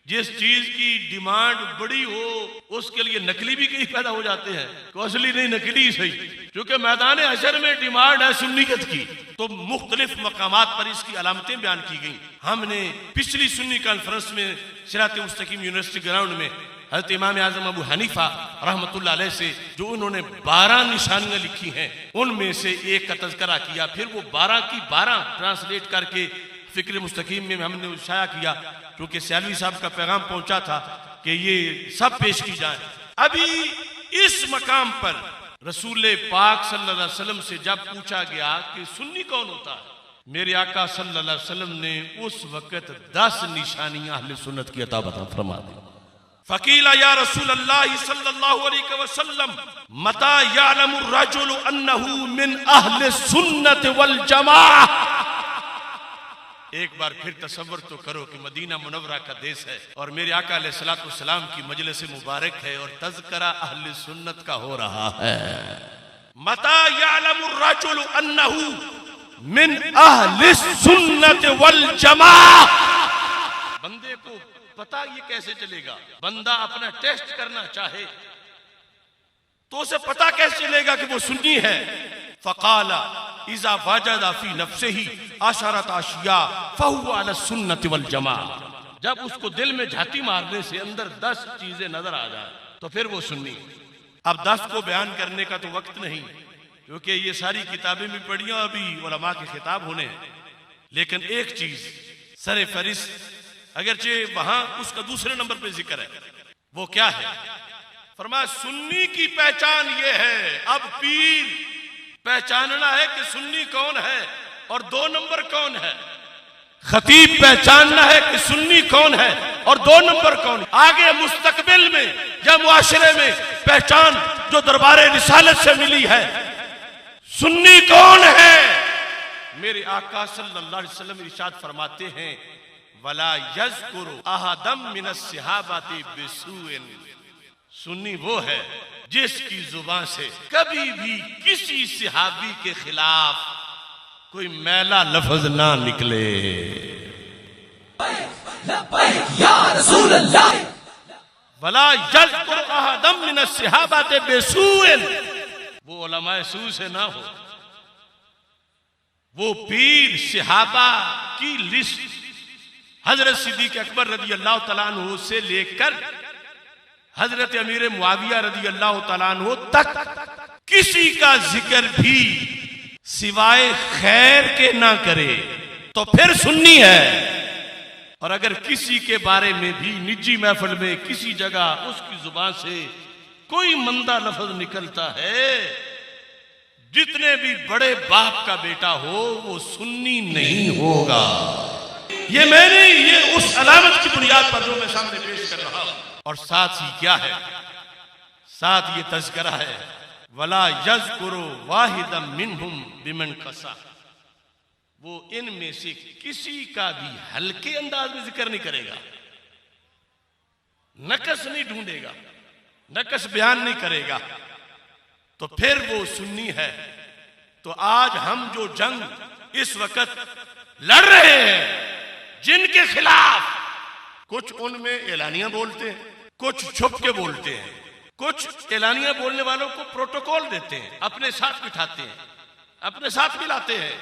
جس چیز کی ڈیمانڈ بڑی ہو اس کے لیے نقلی بھی کئی پیدا ہو جاتے ہیں کہ اصلی نہیں نقلی ہی صحیح. چونکہ میدان حشر میں ڈیمانڈ ہے سنیت کی تو مختلف مقامات پر اس کی علامتیں بیان کی گئیں. ہم نے پچھلی سنی کانفرنس میں صراط مستقیم یونیورسٹی گراؤنڈ میں حضرت امام اعظم ابو حنیفہ رحمۃ اللہ علیہ سے جو انہوں نے 12 نشانیاں لکھی ہیں ان میں سے ایک کا تذکرہ کیا. پھر وہ 12 کی 12 ٹرانسلیٹ کر کے فکر مستقیم میں ہم نے شائع کیا کیونکہ سیالوی صاحب کا پیغام پہنچا تھا کہ یہ سب پیش کی جائیں. ابھی اس مقام پر رسول پاک صلی اللہ علیہ وسلم سے جب پوچھا گیا کہ سنی کون ہوتا ہے, میرے آقا صلی اللہ علیہ وسلم نے اس وقت 10 نشانیاں اہل سنت کی عطا بتا فرما دی. فقیل یا رسول اللہ صلی اللہ علیہ وسلم متى يعلم الرجل انه من اہل السنت والجماعہ. ایک بار پھر تصور تو کرو کہ مدینہ منورہ کا دیس ہے اور میرے آقا علیہ الصلوۃ والسلام کی مجلس مبارک ہے اور تذکرہ اہل سنت کا ہو رہا ہے. متى يعلم الرجل انه من اہل السنت والجماعہ. بندے کو پتا یہ کیسے چلے گا؟ بندہ اپنا ٹیسٹ کرنا چاہے تو اسے پتا کیسے چلے گا کہ وہ سنی ہے؟ فقال اذا وجد فی نفسه 10 اشیاء فهو علی السنت والجماعہ. جب اس کو دل میں جھاتی مارنے سے اندر 10 چیزیں نظر آ جائیں تو پھر وہ سنی. اب 10 کو بیان کرنے کا تو وقت نہیں کیونکہ یہ ساری کتابیں بھی پڑھی ہیں, ابھی علماء کے خطاب ہونے ہیں. لیکن ایک چیز سر فہرست اگرچہ وہاں اس کا دوسرے نمبر پہ ذکر ہے, وہ کیا ہے؟ فرمایا سنی کی پہچان یہ ہے. اب پیر پہچاننا ہے کہ سنی کون ہے اور 2 نمبر کون ہے. خطیب پہچاننا ہے کہ سنی کون ہے اور 2 نمبر کون ہے. آگے مستقبل میں یا معاشرے میں پہچان جو دربار رسالت سے ملی ہے سنی کون ہے. میرے آقا صلی اللہ علیہ وسلم ارشاد فرماتے ہیں وَلَا يَذْكُرُ أَحَدًا مِنَ الصِّحَابَةِ بِسُوءٍ. سنی وہ ہے جس کی زبان سے کبھی بھی کسی صحابی کے خلاف کوئی میلا لفظ نہ نکلے. وَلَا يَذْكُرُ أَحَدًا مِنَ الصِّحَابَةِ بِسُوءٍ. وہ علماء سوء سے نہ ہو. وہ پیر صحابہ کی لسٹ حضرت صدیق اکبر رضی اللہ تعالیٰ عنہ سے لے کر حضرت امیر معاویہ رضی اللہ تعالیٰ عنہ تک کسی کا ذکر بھی سوائے خیر کے نہ کرے تو پھر سنی ہے. اور اگر کسی کے بارے میں بھی نجی محفل میں کسی جگہ اس کی زبان سے کوئی مندہ لفظ نکلتا ہے, جتنے بھی بڑے باپ کا بیٹا ہو وہ سنی نہیں ہوگا. یہ اس علامت کی بنیاد پر جو میں سامنے پیش کر رہا ہوں. اور ساتھ ہی کیا ہے؟ ساتھ یہ تذکرہ ہے وَلَا يَذْكُرُ وَاحِدًا مِّنْهُمْ بِمَنْ قَصَى. وہ ان میں سے کسی کا بھی ہلکے انداز میں ذکر نہیں کرے گا, نقص نہیں ڈھونڈے گا, نقص بیان نہیں کرے گا تو پھر وہ سنی ہے. تو آج ہم جو جنگ اس وقت لڑ رہے ہیں جن کے خلاف کچھ ان میں اعلانیہ بولتے ہیں, کچھ چھپ کے بولتے ہیں, کچھ اعلانیہ بولنے والوں کو پروٹوکول دیتے ہیں, اپنے ساتھ بٹھاتے ہیں, اپنے ساتھ ملاتے ہیں.